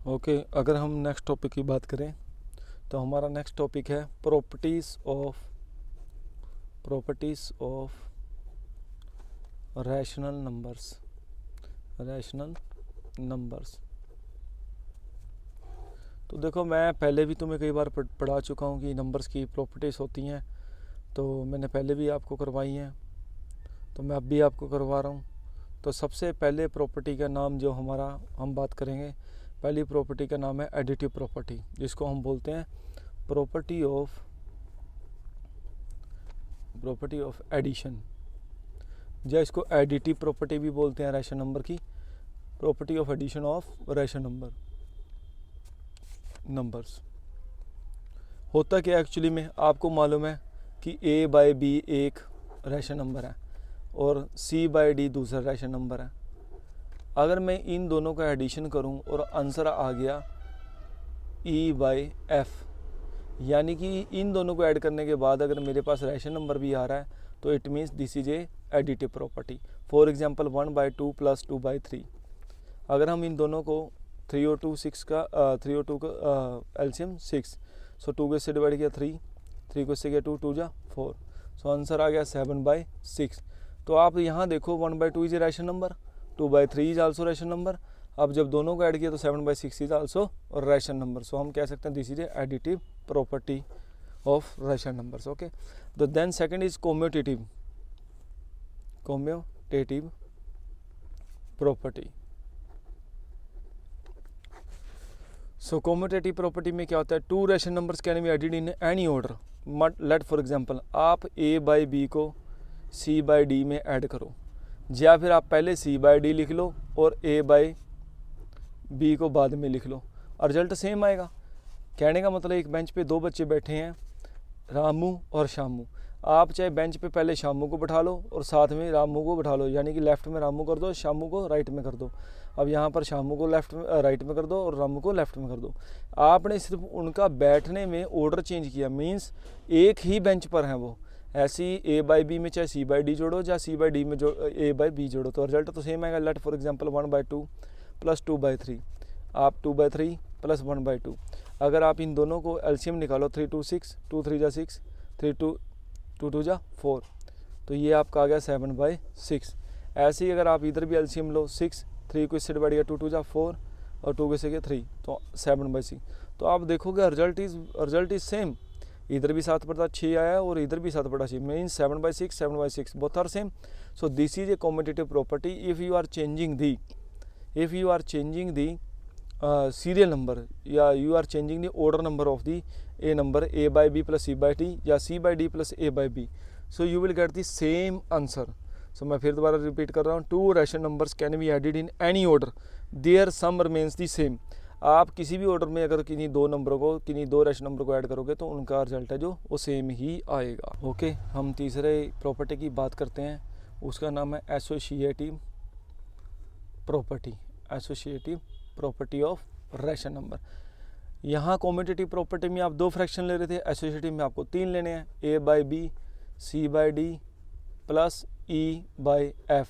Okay, अगर हम next topic की बात करें तो हमारा नेक्स्ट टॉपिक है प्रॉपर्टीज़ ऑफ रैशनल नंबर्स। तो देखो, मैं पहले भी तुम्हें कई बार पढ़ा चुका हूँ कि नंबर्स की प्रॉपर्टीज़ होती हैं, तो मैंने पहले भी आपको करवाई हैं, तो मैं अब भी आपको करवा रहा हूँ। तो सबसे पहले प्रॉपर्टी का नाम जो हम बात करेंगे, पहली प्रॉपर्टी का नाम है एडिटिव प्रॉपर्टी, जिसको हम बोलते हैं प्रॉपर्टी ऑफ एडिशन, या इसको एडिटिव प्रॉपर्टी भी बोलते हैं। रैशनल नंबर की property of addition of rational numbers. होता क्या एक्चुअली में, आपको मालूम है कि a बाई बी एक रैशनल नंबर है और c बाई डी दूसरा रैशनल नंबर है। अगर मैं इन दोनों का एडिशन करूं और आंसर आ गया e बाई एफ, यानी कि इन दोनों को ऐड करने के बाद अगर मेरे पास रैशनल नंबर भी आ रहा है, तो it means this is a additive property. For example 1/2 plus 2/3। अगर हम इन दोनों को 3 और 2 का एलसीएम 6, सो 2 को इससे डिवाइड किया 3 को इससे किया 2 2 जा 4, सो आंसर आ गया 7/6। तो आप यहाँ देखो 1/2 is a rational number, 2/3 is also rational number. अब जब दोनों को ऐड किया तो 7/6 is also rational number. So हम कह सकते हैं this is a additive property of rational numbers. Okay, तो then second is commutative property. So commutative property में क्या होता है, 2 rational numbers can be added in any order. Let for example आप a बाई बी को c by D में add करो, या फिर आप पहले c बाई डी लिख लो और a बाई बी को बाद में लिख लो, और रिजल्ट सेम आएगा। कहने का मतलब एक बेंच पे 2 बच्चे बैठे हैं, रामू और शामू। आप चाहे बेंच पे पहले शामू को बैठा लो और साथ में रामू को बैठा लो, यानी कि लेफ्ट में रामू कर दो, शामू को राइट में कर दो। अब यहाँ पर शामू को राइट में कर दो और रामू को लेफ्ट में कर दो। आपने सिर्फ उनका बैठने में ऑर्डर चेंज किया, मीन्स एक ही बेंच पर हैं वो। ऐसे ही a बाई बी में चाहे c बाई डी जोड़ो या c बाई डी में a बाई बी जोड़ो, तो रिजल्ट तो सेम आएगा। लेट फॉर एग्जांपल 1/2 प्लस 2/3, आप 2/3 प्लस 1/2। अगर आप इन दोनों को एलसीएम निकालो 3 2 6, 2 3 जा 6, 3 2 2 जा 4, तो ये आपका आ गया 7/6। ऐसे ही अगर आप इधर भी एलसीएम लो 6, 3 को इससे डिवाइड किया 2 2 जा 4 और 2 को इससे किया 3, तो 7/6। तो आप देखोगे रिजल्ट इज सेम, इधर भी 7/6 आया और इधर भी 7/6, means 7/6 both are same. So this is a commutative property if you are changing the serial number, या you are changing the order number of the a number, a by b plus c by d या c by d plus a by b, so you will get the same answer. So मैं फिर दोबारा repeat कर रहा हूँ, 2 rational numbers can be added in any order, their sum remains the same. आप किसी भी ऑर्डर में अगर किन्हीं 2 रैशनल नंबर को ऐड करोगे तो उनका रिजल्ट है जो वो सेम ही आएगा। ओके, हम तीसरे प्रॉपर्टी की बात करते हैं, उसका नाम है associative property of rational number. यहाँ कम्यूटेटिव प्रॉपर्टी में आप 2 फ्रैक्शन ले रहे थे, एसोसिएटिव में आपको 3 लेने हैं, a by B, c by D plus e by F.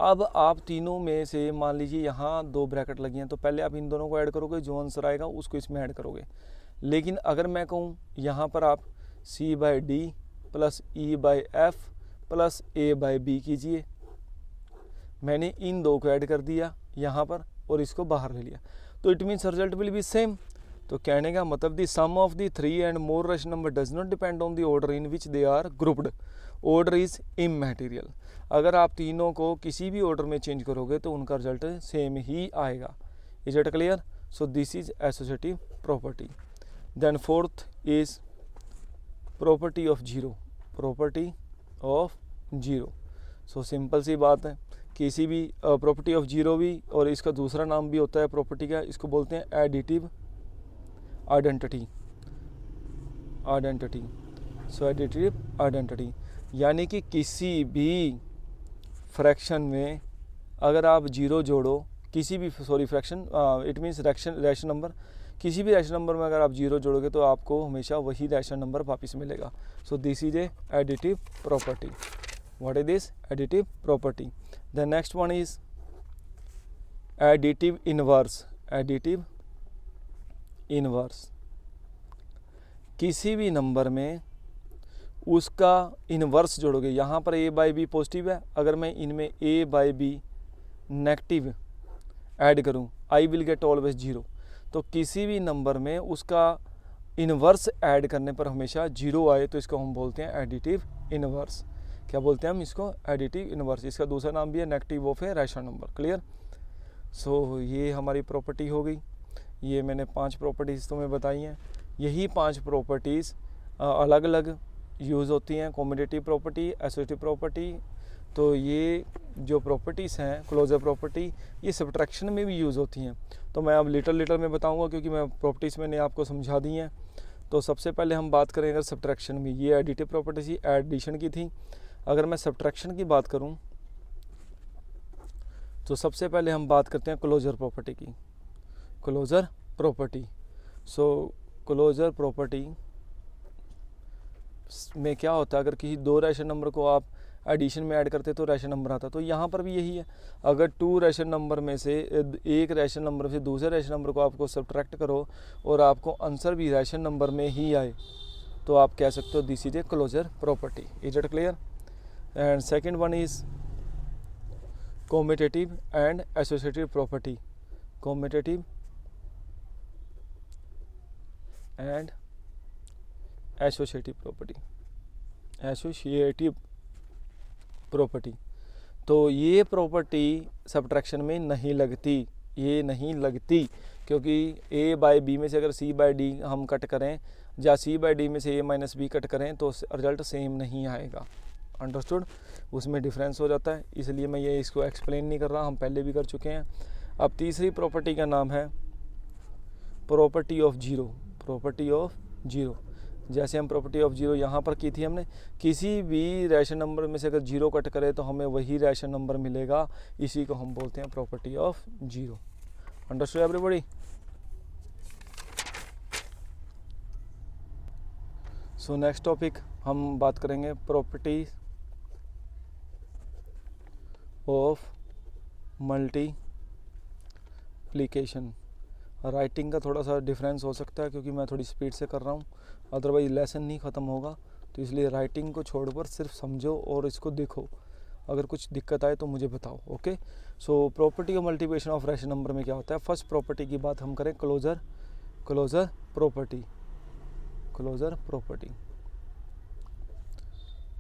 अब आप तीनों में से मान लीजिए यहाँ 2 ब्रैकेट लगी हैं, तो पहले आप इन दोनों को ऐड करोगे, जो आंसर आएगा उसको इसमें ऐड करोगे। लेकिन अगर मैं कहूँ यहाँ पर आप c by D plus e by F plus a by B कीजिए, मैंने इन 2 को ऐड कर दिया यहाँ पर और इसको बाहर ले लिया, तो it means result will be same. तो कहने का मतलब the sum of the 3 and more rational number does not depend on the order in which they are grouped, order is immaterial. अगर आप तीनों को किसी भी ऑर्डर में चेंज करोगे तो उनका रिजल्ट सेम ही आएगा। Is it clear? So this is associative property. Then fourth is property of zero. So simple सी बात है, किसी भी प्रॉपर्टी ऑफ जीरो भी, और इसका दूसरा नाम भी होता है प्रॉपर्टी का, इसको बोलते हैं एडिटिव आइडेंटिटी। सो एडिटिव आइडेंटिटी यानी कि किसी भी फ्रैक्शन में अगर आप जीरो जोड़ो, किसी भी fraction it means rational number, किसी भी रैशनल नंबर में अगर आप जीरो जोड़ोगे तो आपको हमेशा वही रैशनल नंबर वापस मिलेगा। सो this is a additive property. What is this? Additive property. The next one is additive inverse. Additive inverse, किसी भी नंबर में उसका इनवर्स जोड़ोगे। यहाँ पर a बाई बी पॉजिटिव है, अगर मैं इनमें a by B negative add करूँ, आई विल गेट ऑलवेज 0। तो किसी भी नंबर में उसका इनवर्स ऐड करने पर हमेशा 0 आए तो इसको हम बोलते हैं एडिटिव इनवर्स। क्या बोलते हैं हम इसको? Additive inverse. इसका दूसरा नाम भी है negative of a rational number. Clear? So ये हमारी प्रॉपर्टी हो गई। ये मैंने 5 प्रॉपर्टीज़ तुम्हें बताई हैं। यही 5 प्रॉपर्टीज़ अलग अलग यूज़ होती हैं, कॉम्यूटेटिव प्रॉपर्टी, एसोसिएटिव प्रॉपर्टी। तो ये जो प्रॉपर्टीज़ हैं, क्लोजर प्रॉपर्टी, ये सब्ट्रैक्शन में भी यूज़ होती हैं। तो मैं अब लिटल में बताऊंगा, क्योंकि मैं प्रॉपर्टीज़ मैंने आपको समझा दी हैं। तो सबसे पहले हम बात करें अगर सब्ट्रैक्शन में, ये एडिटिव प्रॉपर्टी थी, एडिशन की थी। अगर मैं सब्ट्रैक्शन की बात करूं तो सबसे पहले हम बात करते हैं क्लोजर प्रॉपर्टी की। क्लोजर प्रॉपर्टी, सो क्लोजर प्रॉपर्टी में क्या होता है, अगर किसी 2 रैशनल नंबर को आप एडिशन में ऐड करते तो रैशनल नंबर आता। तो यहाँ पर भी यही है, अगर 2 रैशनल नंबर में से एक रैशनल नंबर से दूसरे रैशनल नंबर को आपको सब्ट्रैक्ट करो और आपको आंसर भी रैशनल नंबर में ही आए, तो आप कह सकते हो this is a closure property. Is it clear? And second one is commutative and associative property. Commutative and associative property, associative property. तो ये प्रॉपर्टी सब्ट्रैक्शन में नहीं लगती, ये नहीं लगती, क्योंकि a बाई बी में से अगर c बाई डी हम कट करें या c बाई डी में से a माइनस बी कट करें तो रिजल्ट सेम नहीं आएगा। अंडरस्टूड? उसमें डिफरेंस हो जाता है, इसलिए मैं ये इसको एक्सप्लेन नहीं कर रहा, हम पहले भी कर चुके हैं। अब तीसरी प्रॉपर्टी का नाम है property of zero. Property of zero, जैसे हम प्रॉपर्टी ऑफ जीरो यहाँ पर की थी हमने, किसी भी रैशनल नंबर में से अगर जीरो कट करे तो हमें वही रैशनल नंबर मिलेगा, इसी को हम बोलते हैं property of zero. Understood everybody? So next topic हम बात करेंगे प्रॉपर्टी ऑफ मल्टीप्लिकेशन। राइटिंग का थोड़ा सा डिफरेंस हो सकता है क्योंकि मैं थोड़ी स्पीड से कर रहा हूँ, अदरवाइज लेसन नहीं ख़त्म होगा। तो इसलिए राइटिंग को छोड़कर सिर्फ समझो और इसको देखो, अगर कुछ दिक्कत आए तो मुझे बताओ। Okay? So property of multiplication of rational number में क्या होता है? फर्स्ट प्रॉपर्टी की बात हम करें, क्लोजर प्रॉपर्टी। क्लोजर प्रॉपर्टी,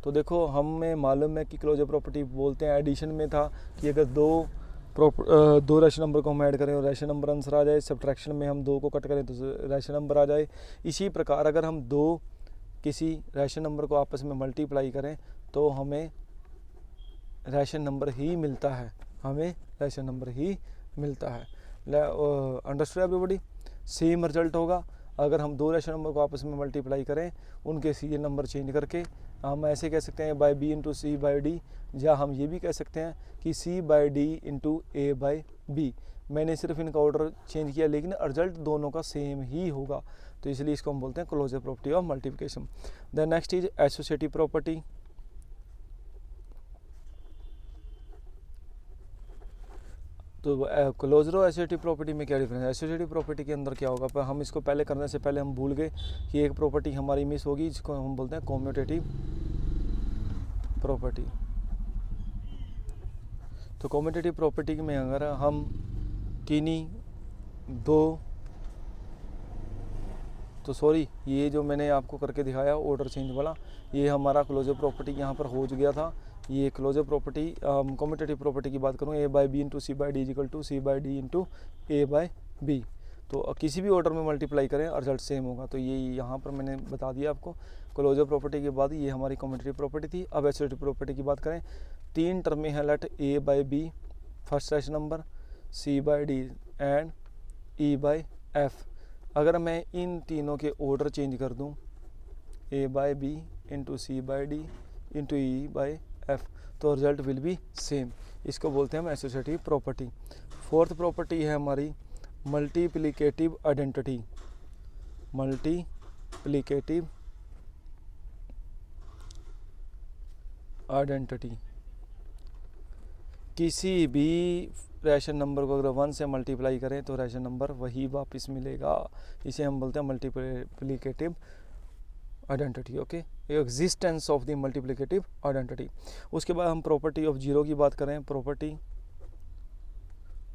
तो देखो हमें मालूम है कि क्लोजर प्रॉपर्टी बोलते हैं, एडिशन में था कि अगर दो रैशनल नंबर को हम ऐड करें और रैशनल नंबर आंसर आ जाए, सब्ट्रैक्शन में हम 2 को कट करें तो रैशनल नंबर आ जाए। इसी प्रकार अगर हम किसी रैशनल नंबर को आपस में मल्टीप्लाई करें तो हमें रैशनल नंबर ही मिलता है, हमें रैशनल नंबर ही मिलता है। Understood everybody? सेम रिजल्ट होगा अगर हम 2 रैशनल नंबर को आपस में मल्टीप्लाई करें, उनके सीरियल नंबर चेंज करके। हम ऐसे कह सकते हैं by B into C by D, या हम ये भी कह सकते हैं कि C by D into A by B. मैंने सिर्फ इनका ऑर्डर चेंज किया, लेकिन रिजल्ट दोनों का सेम ही होगा, तो इसलिए इसको हम बोलते हैं closure property of multiplication. The next is associative property. तो क्लोजर और एसोसिएटिव प्रॉपर्टी में क्या डिफरेंस है? एसोसिएटिव प्रॉपर्टी के अंदर क्या होगा, पर हम इसको पहले करने से पहले हम भूल गए कि एक प्रॉपर्टी हमारी मिस होगी, जिसको हम बोलते हैं कॉम्यूटेटिव प्रॉपर्टी। तो कॉम्यूटेटिव प्रॉपर्टी में अगर हम किन्हीं ये जो मैंने आपको करके दिखाया ऑर्डर चेंज वाला, ये हमारा क्लोजर प्रॉपर्टी यहाँ पर हो गया था। ये क्लोजर प्रॉपर्टी, कॉम्यूटेटिव प्रॉपर्टी की बात करूँ, A by B into C by D equal to C by D into A by B. तो किसी भी ऑर्डर में मल्टीप्लाई करें और रिजल्ट सेम होगा। तो ये यहाँ पर मैंने बता दिया आपको। क्लोजर प्रॉपर्टी के बाद ये हमारी कॉम्यूटेटिव प्रॉपर्टी थी। अब एसोसिएटिव प्रॉपर्टी की बात करें, 3 टर्में हैं, let A by B first rational number, C by D and E by F. अगर मैं इन तीनों के ऑर्डर चेंज कर दूं, A by B into C by D into E by F, तो रिजल्ट विल बी सेम। इसको बोलते हैं हम एसोसिएटिव प्रॉपर्टी। फोर्थ प्रॉपर्टी है हमारी मल्टीप्लिकेटिव आइडेंटिटी। मल्टीप्लिकेटिव आइडेंटिटी, किसी भी रैशन नंबर को अगर 1 से मल्टीप्लाई करें तो रैशन नंबर वही वापस मिलेगा। इसे हम बोलते हैं multiplicative identity. Okay, existence of the multiplicative identity. उसके बाद हम प्रॉपर्टी ऑफ जीरो की बात करें। प्रॉपर्टी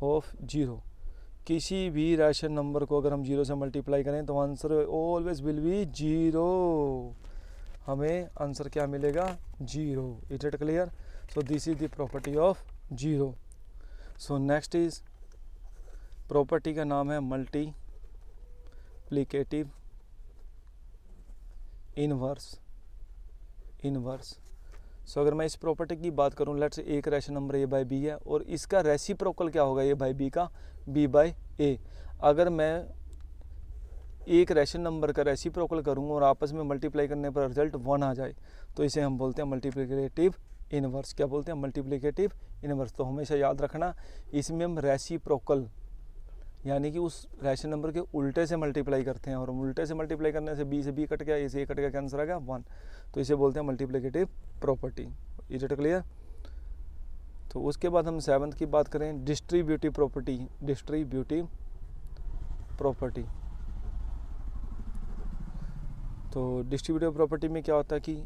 ऑफ जीरो, किसी भी रैशन नंबर को अगर हम जीरो से मल्टीप्लाई करें तो answer always will be zero. हमें आंसर क्या मिलेगा? Zero. Is it clear? So this is the property of zero. So next is property का नाम है मल्टीप्लिकेटिव इनवर्स। सो अगर मैं इस प्रॉपर्टी की बात करूं, लेट्स से एक रैशन नंबर ए बाई बी है और इसका रेसिप्रोकल क्या होगा ए बाई बी का? बी बाई ए। अगर मैं एक रैशन नंबर का रेसिप्रोकल करूं और आपस में मल्टीप्लाई करने पर रिजल्ट 1 आ जाए तो इसे हम बोलते हैं मल्टीप्लिकेटिव इनवर्स। क्या बोलते हैं? Multiplicative inverse. तो हमेशा याद रखना, इसमें हम रेसिप्रोकल यानी कि उस रैशन नंबर के उल्टे से मल्टीप्लाई करते हैं और उल्टे से मल्टीप्लाई करने से बी से बी कट गया, ए से ए कट गया, क्या आंसर आ गया? 1। तो इसे बोलते हैं multiplicative property. Is it clear? तो उसके बाद हम 7th की बात करें, डिस्ट्रीब्यूटिव प्रॉपर्टी। Distributive property. तो डिस्ट्रीब्यूटिव प्रॉपर्टी में क्या होता है कि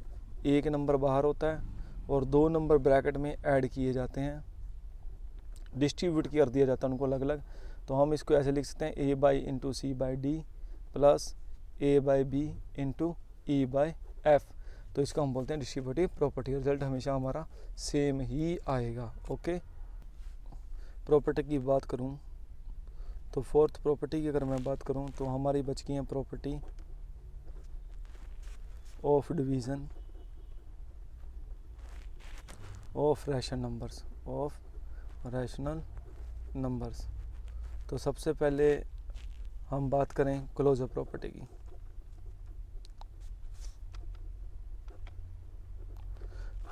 एक नंबर बाहर होता है और 2 नंबर ब्रैकेट में ऐड किए जाते हैं, डिस्ट्रीब्यूट कर दिया जाता है उनको अलग अलग। तो हम इसको ऐसे लिख सकते हैं A by into C by D plus A by B into E by F. तो इसको हम बोलते हैं डिस्ट्रीब्यूटिव प्रॉपर्टी। रिजल्ट हमेशा हमारा सेम ही आएगा। ओके, प्रॉपर्टी की बात करूं तो 4th प्रॉपर्टी की अगर मैं बात करूं तो हमारी बच गई है property of division of rational numbers. Of rational numbers. तो सबसे पहले हम बात करें क्लोजर प्रॉपर्टी की।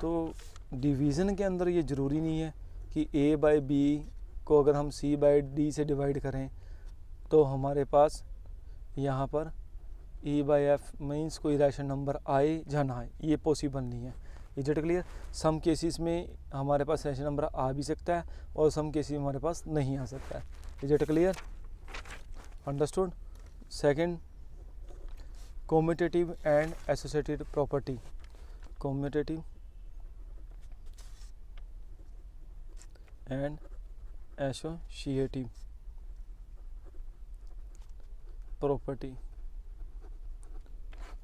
तो डिवीज़न के अंदर ये ज़रूरी नहीं है कि ए बाई बी को अगर हम सी बाई डी से डिवाइड करें तो हमारे पास यहाँ पर ई बाई एफ मीन्स कोई रैशन नंबर आए या ना आए, ये पॉसिबल नहीं है। Is it clear? Some cases में हमारे पास रैशन नंबर आ भी सकता है और सम केसेस में हमारे पास नहीं आ सकता है। Is it clear? Understood? Second, commutative and associated property. Commutative and associative property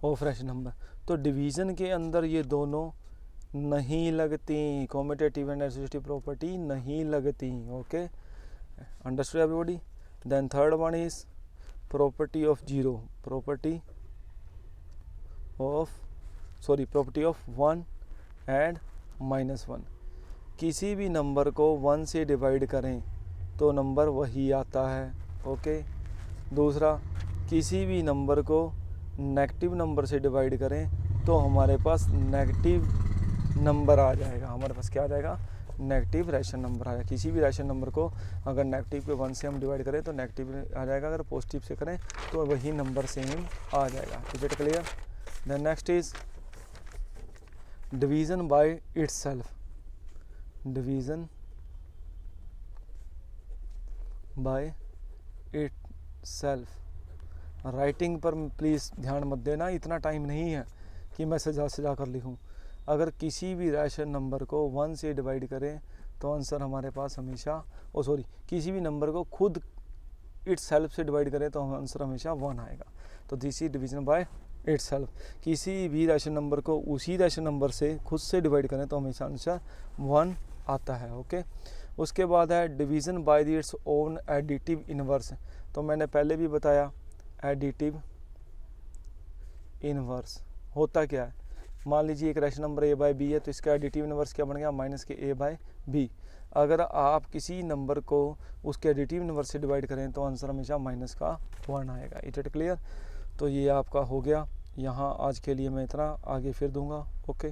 of rational number. तो डिवीज़न के अंदर ये दोनों नहीं लगती, कम्यूटेटिव एंड एसोसिएटिव प्रॉपर्टी नहीं लगती। Okay, understood everybody? Then third one is property of zero. Property of 1 and -1। किसी भी नंबर को 1 से डिवाइड करें तो नंबर वही आता है। ओके, दूसरा, किसी भी नंबर को नेगेटिव नंबर से डिवाइड करें तो हमारे पास नेगेटिव नंबर आ जाएगा। हमारे पास क्या आ जाएगा? नेगेटिव रैशन नंबर आएगा। किसी भी रैशन नंबर को अगर नेगेटिव के 1 से हम डिवाइड करें तो नेगेटिव आ जाएगा, अगर पॉजिटिव से करें तो वही नंबर सेम आ जाएगा। Is it clear? Then next is division by itself. Division by itself. Writing पर प्लीज़ ध्यान मत देना, इतना टाइम नहीं है कि मैं सजा कर लिखूं। अगर किसी भी रैशन नंबर को 1 से डिवाइड करें तो आंसर हमारे पास हमेशा किसी भी नंबर को खुद इटसेल्फ से डिवाइड करें तो आंसर हमेशा 1 आएगा। तो this is division by itself. किसी भी रैशन नंबर को उसी रैशन नंबर से खुद से डिवाइड करें तो हमेशा आंसर 1 आता है। ओके, उसके बाद है division bye its own additive inverse. तो मैंने पहले भी बताया एडिटिव इनवर्स होता क्या है। मान लीजिए एक रैशन नंबर ए बाई बी है तो इसका एडिटिव इनवर्स क्या बन गया? माइनस के ए बाई बी। अगर आप किसी नंबर को उसके एडिटिव इनवर्स से डिवाइड करें तो आंसर हमेशा माइनस का 1 आएगा। It it clear? तो ये आपका हो गया। यहाँ आज के लिए मैं इतना, आगे फिर दूंगा। ओके।